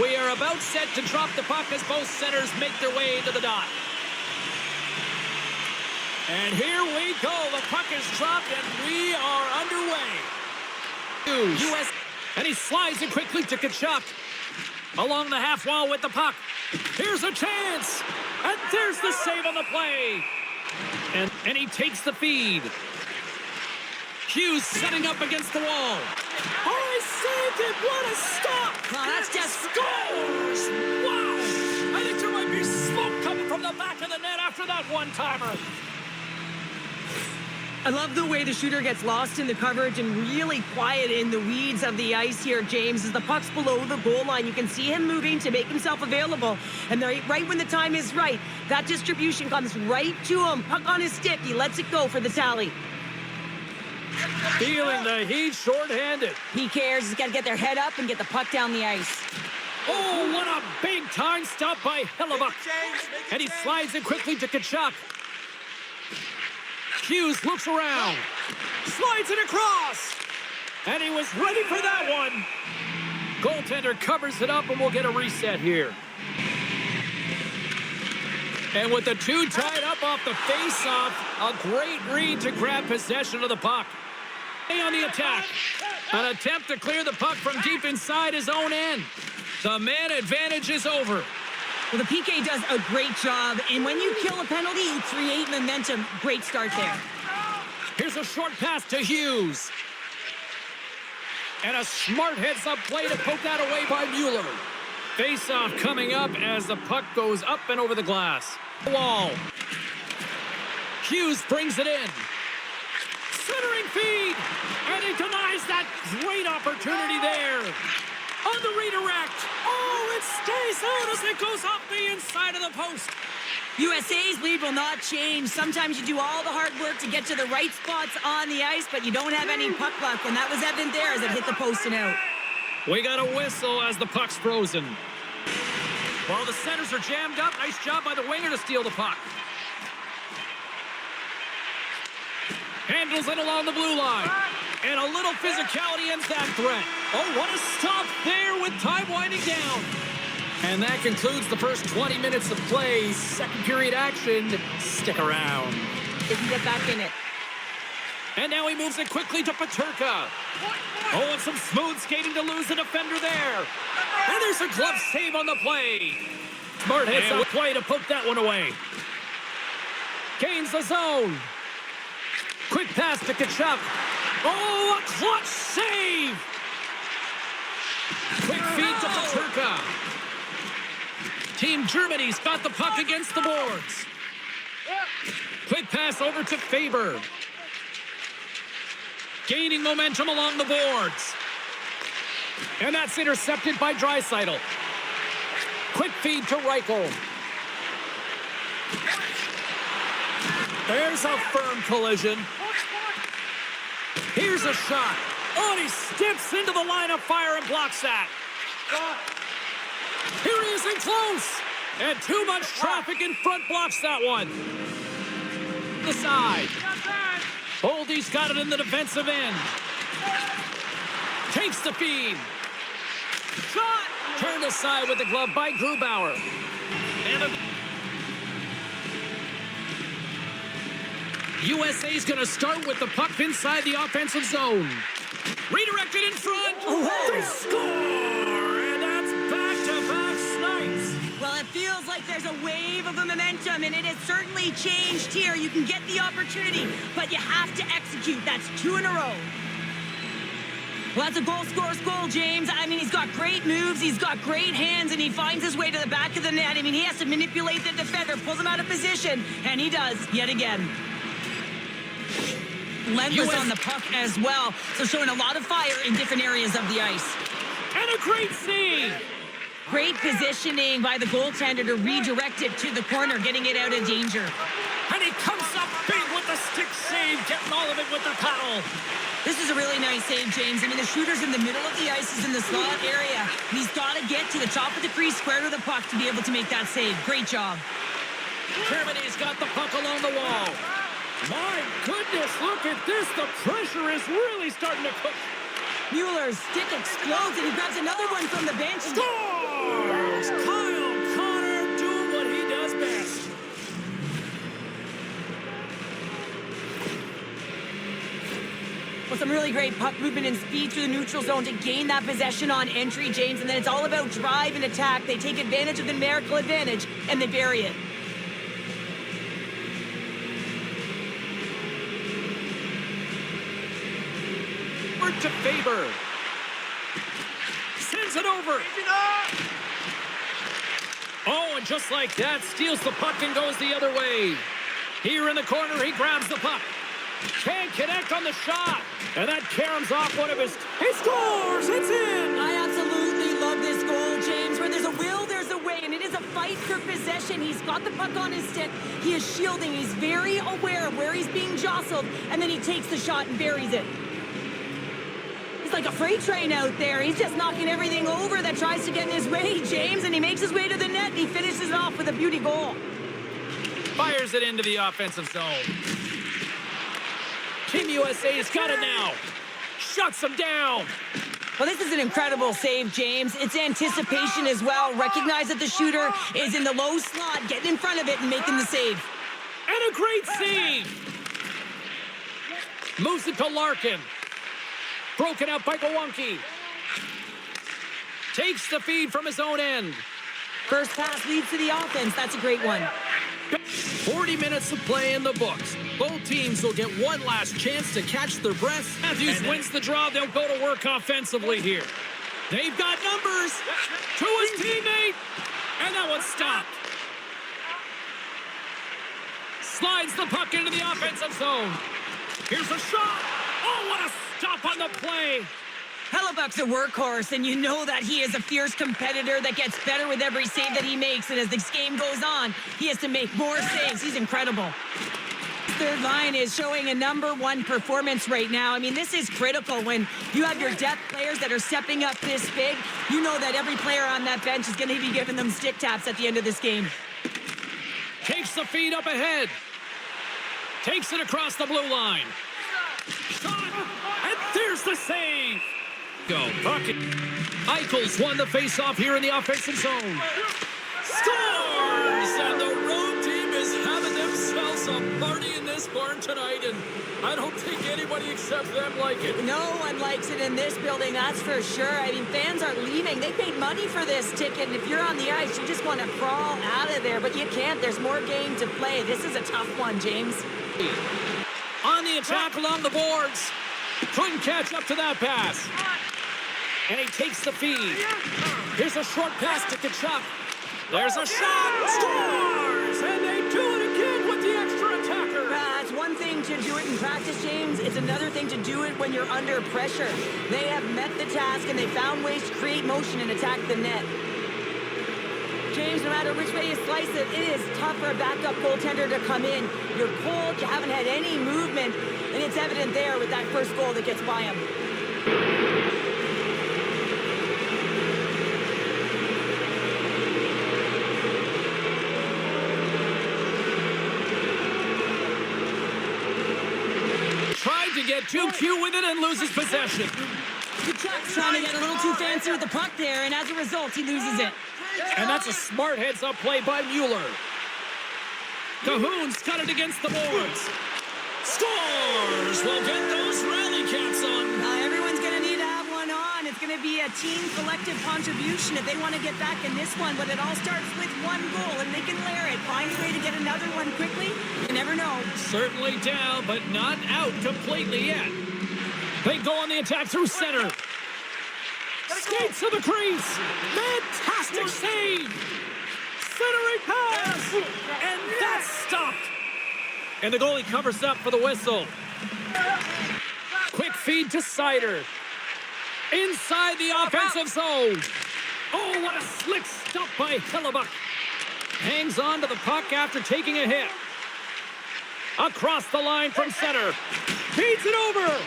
We are about set to drop the puck as both centers make their way into the dot. And here we go. The puck is dropped, and we are underway. US, and he slides it quickly to Tkachuk. Along the half wall with the puck. Here's a chance. And there's the save on the play. And he takes the feed. Hughes setting up against the wall. Oh, he saved it. What a stop. Well, that's just scores. Wow. I think there might be smoke coming from the back of the net after that one-timer. I love the way the shooter gets lost in the coverage and really quiet in the weeds of the ice here, James. As the puck's below the goal line, you can see him moving to make himself available. And right when the time is right, that distribution comes right to him. Puck on his stick. He lets it go for the tally. Feeling the heat shorthanded. He cares. He's got to get their head up and get the puck down the ice. Oh, what a big-time stop by Hellebuck. And he slides it quickly to Tkachuk. Hughes looks around, slides it across, and he was ready for that one. Goaltender covers it up, and we'll get a reset here. And with the two tied up off the face-off, a great read to grab possession of the puck. On the attack, an attempt to clear the puck from deep inside his own end. The man advantage is over. Well, the PK does a great job, and when you kill a penalty, you create momentum. Great start there. Here's a short pass to Hughes. And a smart heads-up play to poke that away by Mueller. Face-off coming up as the puck goes up and over the glass. Wall. Hughes brings it in. Centering feed, and he denies that great opportunity there. On the redirect. Oh, it stays out as it goes up the inside of the post. USA's lead will not change. Sometimes you do all the hard work to get to the right spots on the ice, but you don't have any puck luck, and that was evident there as it hit the post and out. We got a whistle as the puck's frozen. While the centers are jammed up, nice job by the winger to steal the puck. Handles it along the blue line. And a little physicality ends that threat. Oh, what a stop there with time winding down. And that concludes the first 20 minutes of play. Second period action. Stick around. They can get back in it. And now he moves it quickly to Peterka. Oh, and some smooth skating to lose the defender there. And there's a glove save on the play. Smart hits on the play to poke that one away. Gains the zone. Quick pass to Tkachuk. Oh, a clutch save! Quick feed to Peterka. Team Germany's got the puck against the boards. Quick pass over to Faber. Gaining momentum along the boards. And that's intercepted by Draisaitl. Quick feed to Reichel. There's a firm collision. Here's a shot. Oh, and he steps into the line of fire and blocks that. Here he is in close. And too much traffic in front blocks that one. The side. Holdy's got it in the defensive end. Takes the feed. Shot. Turned aside with the glove by Grubauer. And USA's going to start with the puck inside the offensive zone. Redirected in front. They score! And that's back-to-back snipes. Well, it feels like there's a wave of momentum, and it has certainly changed here. You can get the opportunity, but you have to execute. That's 2 in a row. Well, that's a goal scorer's goal, James. I mean, he's got great moves, he's got great hands, and he finds his way to the back of the net. I mean, he has to manipulate the defender, pulls him out of position, and he does yet again. Relentless on the puck as well, so showing a lot of fire in different areas of the ice. And a great save. Great positioning by the goaltender to redirect it to the corner, getting it out of danger. And he comes up big with the stick save, getting all of it with the paddle. This is a really nice save, James. I mean, the shooter's in the middle of the ice, is in the slot area. And he's got to get to the top of the crease, square to the puck to be able to make that save. Great job. Germany's got the puck along the wall. My goodness, look at this. The pressure is really starting to cook. Mueller's stick explodes, and he grabs another one from the bench. Score! Well, some really great puck movement and speed through the neutral zone to gain that possession on entry, James. And then it's all about drive and attack. They take advantage of the numerical advantage, and they bury it. To Faber. Sends it over. Oh, and just like that, steals the puck and goes the other way. Here in the corner, he grabs the puck. Can't connect on the shot. And that caroms off one of his... He scores! It's in! I absolutely love this goal, James. Where there's a will, there's a way. And it is a fight for possession. He's got the puck on his stick. He is shielding. He's very aware of where he's being jostled. And then he takes the shot and buries it. He's like a freight train out there. He's just knocking everything over that tries to get in his way, James, and he makes his way to the net, and he finishes it off with a beauty goal. Fires it into the offensive zone. Team USA's got it now. Shuts him down. Well, this is an incredible save, James. It's anticipation as well. Recognize that the shooter is in the low slot, getting in front of it and making the save. And a great save. Moves it to Larkin. Broken out by Gawonki. Takes the feed from his own end. First pass leads to the offense. That's a great one. 40 minutes of play in the books. Both teams will get one last chance to catch their breaths. Matthews wins the draw. They'll go to work offensively here. They've got numbers to his teammate. And that one's stopped. Slides the puck into the offensive zone. Here's a shot. Oh, what a stop on the play. Hellebuck's a workhorse, and you know that he is a fierce competitor that gets better with every save that he makes. And as this game goes on, he has to make more saves. He's incredible. Third line is showing a #1 performance right now. I mean, this is critical when you have your depth players that are stepping up this big. You know that every player on that bench is going to be giving them stick taps at the end of this game. Takes the feed up ahead. Takes it across the blue line. Shot, and there's the save. Go, bucket. Eichels won the face-off here in the offensive zone. Scores! And the road team is having themselves a party in this barn tonight, and I don't think anybody except them like it. No one likes it in this building, that's for sure. I mean, fans are leaving. They paid money for this ticket, and if you're on the ice, you just want to crawl out of there, but you can't. There's more game to play. This is a tough one, James. On the attack along the boards. Couldn't catch up to that pass. And he takes the feed. Here's a short pass to Kachuk. There's a shot. Scores! And they do it again with the extra attacker. It's one thing to do it in practice, James. It's another thing to do it when you're under pressure. They have met the task, and they found ways to create motion and attack the net. James, no matter which way you slice it, it is tough for a backup goaltender to come in. You're cold, you haven't had any movement, and it's evident there with that first goal that gets by him. Tried to get too cute with it and loses possession. Kachuk's trying to get a little too fancy with the puck there, and as a result, he loses it. And that's a smart heads-up play by Mueller. Cahoon's cut it against the boards. Scores! We'll get those rally caps on. Everyone's going to need to have one on. It's going to be a team collective contribution if they want to get back in this one. But it all starts with one goal, and they can layer it. Find a way to get another one quickly. You never know. Certainly down, but not out completely yet. They go on the attack through center. Skates to the crease. Fantastic save. Centering pass. And that's stopped. And the goalie covers up for the whistle. Quick feed to Sider. Inside the offensive zone. Oh, what a slick stop by Hellebuck. Hangs on to the puck after taking a hit. Across the line from center. Feeds it over.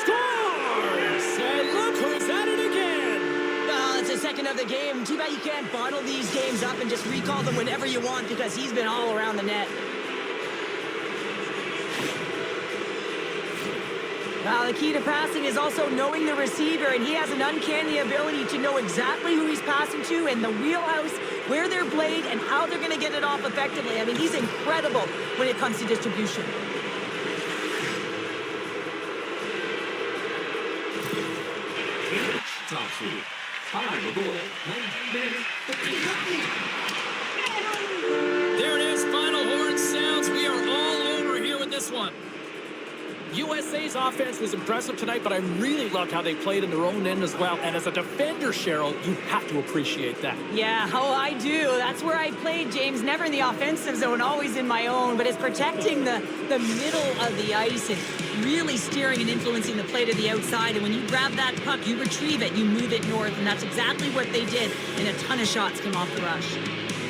Scores! And look who's at it again. Well, it's the second of the game. Too bad you can't bottle these games up and just recall them whenever you want because he's been all around the net. The key to passing is also knowing the receiver, and he has an uncanny ability to know exactly who he's passing to and the wheelhouse, where they're played, and how they're going to get it off effectively. I mean, he's incredible when it comes to distribution. There it is, final horn sounds. We are all over here with this one. USA's offense was impressive tonight, but I really loved how they played in their own end as well. And as a defender, Cheryl, you have to appreciate that. Yeah, oh, I do. That's where I played, James. Never in the offensive zone, always in my own. But it's protecting the middle of the ice and really steering and influencing the play to the outside. And when you grab that puck, you retrieve it, you move it north. And that's exactly what they did. And a ton of shots came off the rush.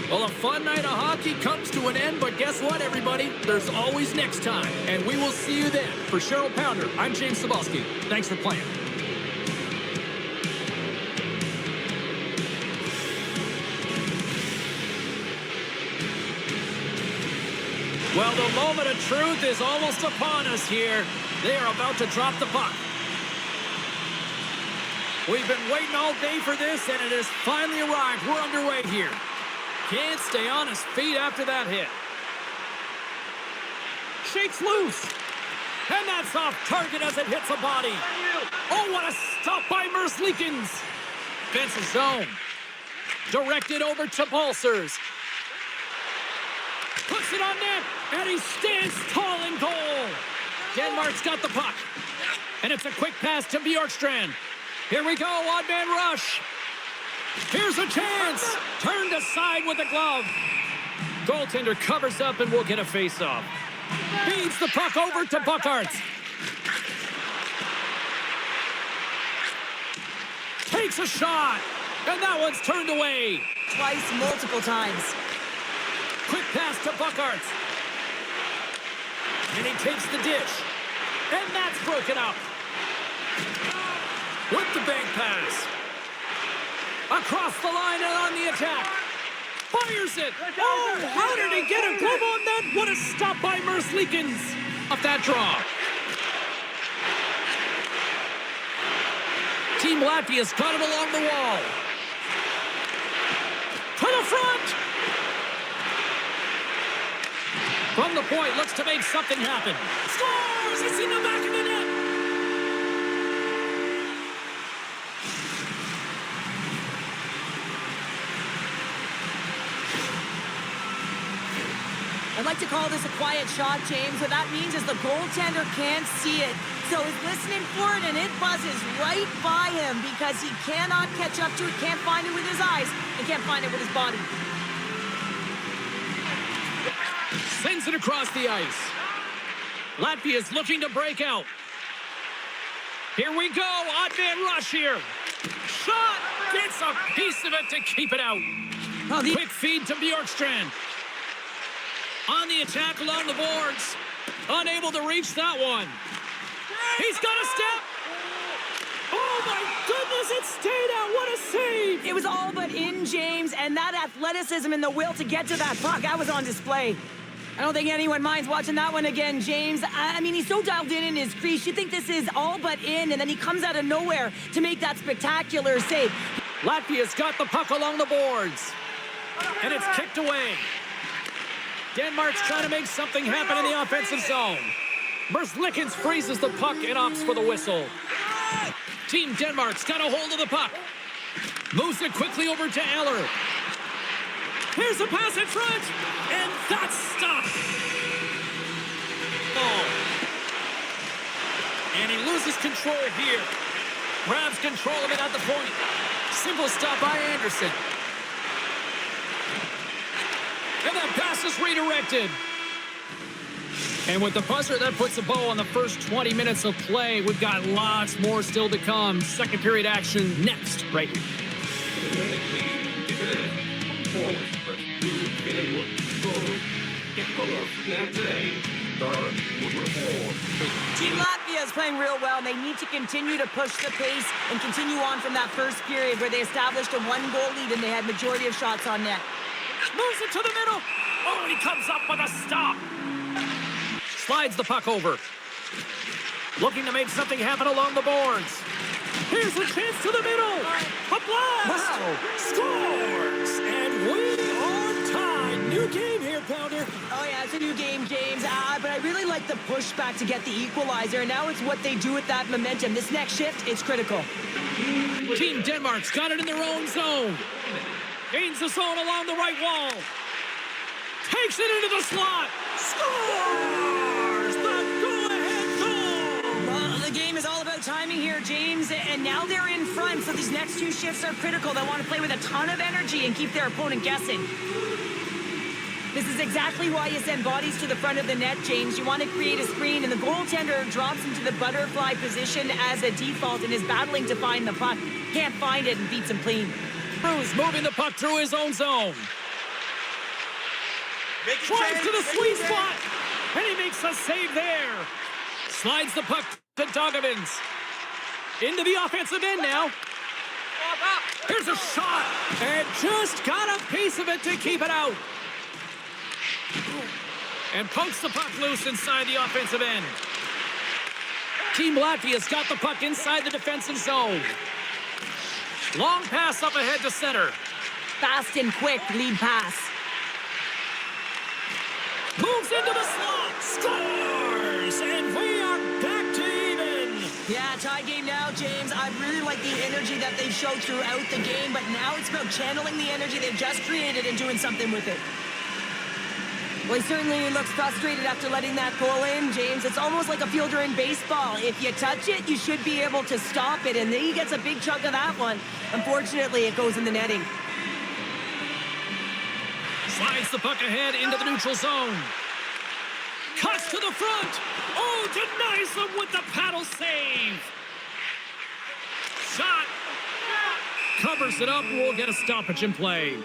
Well, a fun night of hockey comes to an end, but guess what, everybody? There's always next time, and we will see you then. For Cheryl Pounder, I'm James Cebulski. Thanks for playing. Well, the moment of truth is almost upon us here. They are about to drop the puck. We've been waiting all day for this, and it has finally arrived. We're underway here. Can't stay on his feet after that hit. Shakes loose. And that's off target as it hits a body. Oh, what a stop by Merzlikins. Defensive zone. Directed over to Balsers. Puts it on net. And he stands tall in goal. Denmark's got the puck. And it's a quick pass to Bjorkstrand. Here we go, odd man rush. Here's a chance. Turned aside with a glove. Goaltender covers up and will get a face-off. Feeds the puck over to Buckhart. Takes a shot. And that one's turned away. Twice, multiple times. Quick pass to Buckhart. And he takes the dish. And that's broken up. With the bank pass. Across the line and on the attack. Fires it. Oh, how did he get a glove on that? What a stop by Merzlikins. Off that draw. Team Latvia's got it along the wall. To the front. From the point, looks to make something happen. Scores! It's in the back of the net. I'd like to call this a quiet shot, James. What that means is the goaltender can't see it. So he's listening for it, and it buzzes right by him because he cannot catch up to it, can't find it with his eyes, and can't find it with his body. Sends it across the ice. Latvia's looking to break out. Here we go. Odd man rush here. Shot. Gets a piece of it to keep it out. Oh, Quick feed to Bjorkstrand. On the attack along the boards. Unable to reach that one. He's got a step. Oh, my goodness, it stayed out. What a save. It was all but in, James, and that athleticism and the will to get to that puck, that was on display. I don't think anyone minds watching that one again, James. I mean, he's so dialed in his crease. You think this is all but in, and then he comes out of nowhere to make that spectacular save. Latvia's got the puck along the boards. And it's kicked away. Denmark's trying to make something happen in the offensive zone. Merzlikins freezes the puck and opts for the whistle. Team Denmark's got a hold of the puck. Moves it quickly over to Eller. Here's a pass in front. And that's stopped. Oh. And he loses control here. Grabs control of it at the point. Simple stop by Anderson. And that pass is redirected. And with the buzzer, that puts a bow on the first 20 minutes of play. We've got lots more still to come. Second period action next, right here. Team Latvia is playing real well, and they need to continue to push the pace and continue on from that first period where they established a one-goal lead and they had majority of shots on net. Moves it to the middle. Oh, and he comes up with a stop. Slides the puck over. Looking to make something happen along the boards. Here's a chance to the middle. A blast. Wow. Scores. And we are tied. New game here, Pounder. Oh, yeah, it's a new game, James. But I really like the pushback to get the equalizer. And now it's what they do with that momentum. This next shift, it's critical. Team Denmark's got it in their own zone. Gains the zone along the right wall. Takes it into the slot. Scores the go-ahead goal. Well, the game is all about timing here, James. And now they're in front, so these next two shifts are critical. They want to play with a ton of energy and keep their opponent guessing. This is exactly why you send bodies to the front of the net, James. You want to create a screen, and the goaltender drops into the butterfly position as a default and is battling to find the puck. Can't find it and beats him clean. Cruz moving the puck through his own zone. Drives to the sweet spot, and he makes a save there. Slides the puck to Dogovins. Into the offensive end now. Here's a shot, and just got a piece of it to keep it out. And pokes the puck loose inside the offensive end. Team Latvia's got the puck inside the defensive zone. Long pass up ahead to center. Fast and quick lead pass. Moves into the slot. Scores! And we are back to even. Yeah, tie game now, James. I really like the energy that they've showed throughout the game, but now it's about channeling the energy they've just created and doing something with it. Well, he certainly looks frustrated after letting that goal in, James. It's almost like a fielder in baseball. If you touch it, you should be able to stop it, and then he gets a big chunk of that one. Unfortunately, it goes in the netting. Slides the puck ahead into the neutral zone. Cuts to the front. Oh, denies them with the paddle save. Shot. Covers it up. We'll get a stoppage in play.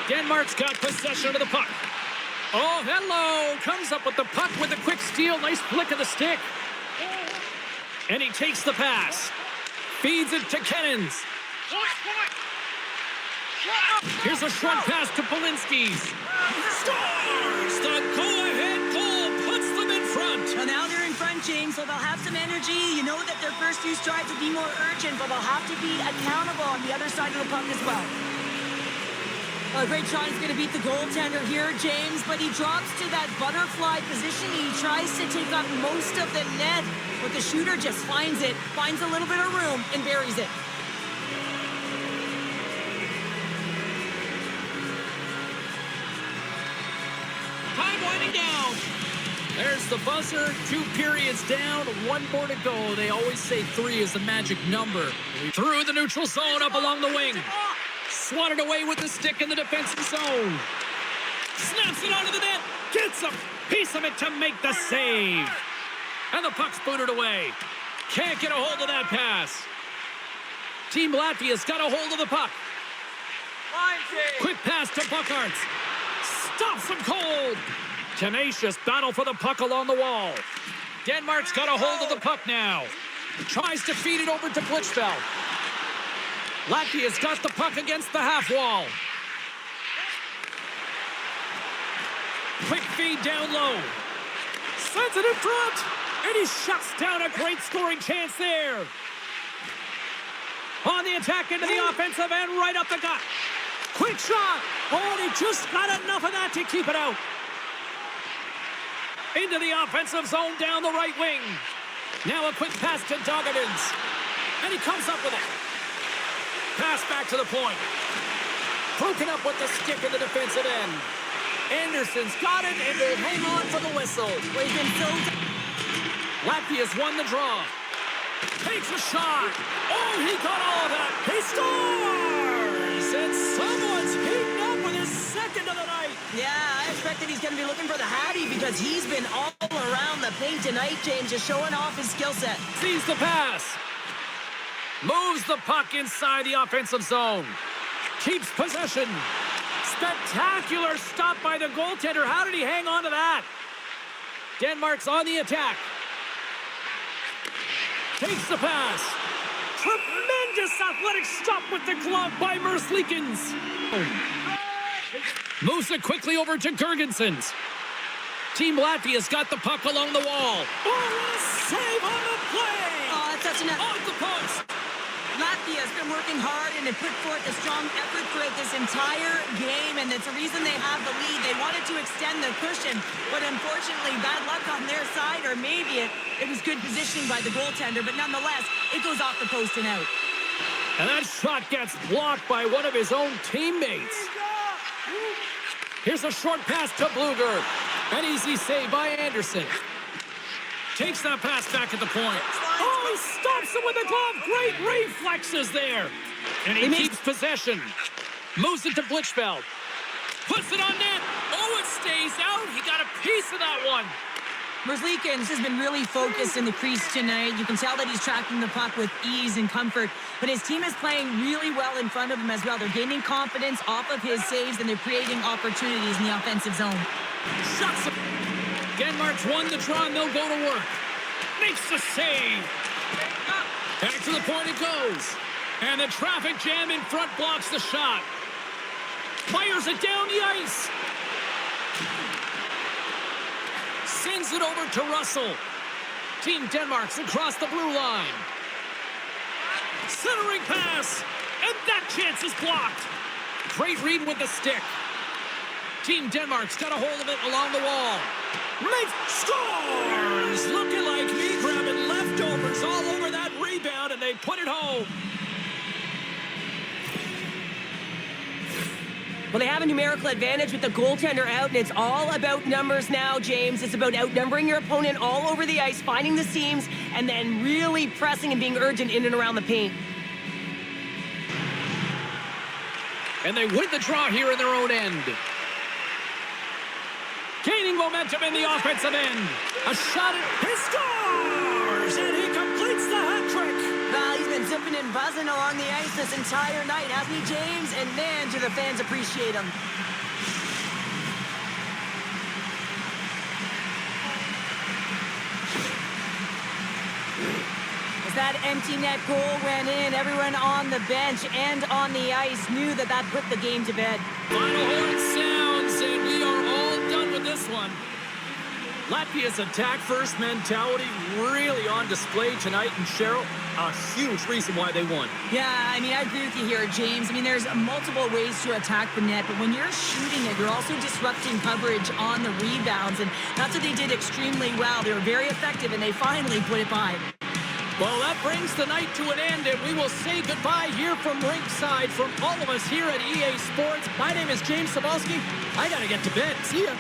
Denmark's got possession of the puck. Oh, hello. Comes up with the puck with a quick steal. Nice flick of the stick. And he takes the pass. Feeds it to Kennens. Here's a short pass to Polinski's. Scores! The go-ahead goal puts them in front. Well, now they're in front, James, so they'll have some energy. You know that their first few strides will be more urgent, but they'll have to be accountable on the other side of the puck as well. Well, a great shot is going to beat the goaltender here, James, but he drops to that butterfly position. He tries to take up most of the net, but the shooter just finds it, finds a little bit of room, and buries it. Time winding down. There's the buzzer. 2 periods down, 1 more to go. They always say 3 is the magic number. Through the neutral zone, up along the wing. Swatted away with the stick in the defensive zone. Snaps it onto the net. Gets a piece of it to make the save. And the puck's booted away. Can't get a hold of that pass. Team Latvia's got a hold of the puck. Quick pass to Buckarts. Stops him cold. Tenacious battle for the puck along the wall. Denmark's got a hold of the puck now. Tries to feed it over to Blitzfeld. Latvia's got the puck against the half wall. Quick feed down low. Sends it in front. And he shuts down a great scoring chance there. On the attack into the offensive end, right up the gut. Quick shot. Oh, and he just got enough of that to keep it out. Into the offensive zone down the right wing. Now a quick pass to Dogovins. And he comes up with it. Pass back to the point. Broken up with the stick in the defensive end. Anderson's got it, and they'll hang on for the whistle. Latvia's won the draw. Takes a shot. Oh, he got all of that. He scores! And someone's heating up with his second of the night. Yeah, I expect that he's going to be looking for the Hattie because he's been all around the paint tonight, James, just showing off his skill set. Sees the pass. Moves the puck inside the offensive zone. Keeps possession. Spectacular stop by the goaltender. How did he hang on to that? Denmark's on the attack. Takes the pass. Tremendous athletic stop with the glove by Merslikens. Moves it quickly over to Gergensons. Team Latvia's got the puck along the wall. Oh, what a save on the play! Oh, that's such an... Off the post. Latvia has been working hard and have put forth a strong effort throughout this entire game, and it's the reason they have the lead. They wanted to extend the cushion, but unfortunately, bad luck on their side, or maybe it was good positioning by the goaltender, but nonetheless, it goes off the post and out. And that shot gets blocked by one of his own teammates. Here's a short pass to Bluger. An easy save by Anderson. Takes that pass back at the point. Oh, he stops it with a glove. Great reflexes there. And he keeps possession. Moves it to Blichfeld. Puts it on net. Oh, it stays out. He got a piece of that one. Merzlikins has been really focused in the crease tonight. You can tell that he's tracking the puck with ease and comfort. But his team is playing really well in front of him as well. They're gaining confidence off of his saves, and they're creating opportunities in the offensive zone. Shuts him. Denmark's won the draw, and they'll go to work. Makes the save. Back to the point it goes. And the traffic jam in front blocks the shot. Fires it down the ice. Sends it over to Russell. Team Denmark's across the blue line. Centering pass. And that chance is blocked. Great read with the stick. Team Denmark's got a hold of it along the wall. Scores! Looking like me grabbing leftovers all over that rebound, and they put it home. Well, they have a numerical advantage with the goaltender out, and it's all about numbers now, James. It's about outnumbering your opponent all over the ice, finding the seams, and then really pressing and being urgent in and around the paint. And they win the draw here in their own end. Gaining momentum in the offensive end. A shot at he scores! And he completes the hat trick. Well, he's been zipping and buzzing along the ice this entire night, hasn't he, James? And man, do the fans appreciate him. As that empty net goal went in, everyone on the bench and on the ice knew that that put the game to bed. Final horn sounds, and we are all done with this one. Latvia's attack-first mentality really on display tonight, and Cheryl, a huge reason why they won. Yeah, I mean, I agree with you here, James. I mean, there's multiple ways to attack the net, but when you're shooting it, you're also disrupting coverage on the rebounds, and that's what they did extremely well. They were very effective, and they finally put it by. Well, that brings the night to an end, and we will say goodbye here from ringside from all of us here at EA Sports. My name is James Sabalski. I got to get to bed. See ya.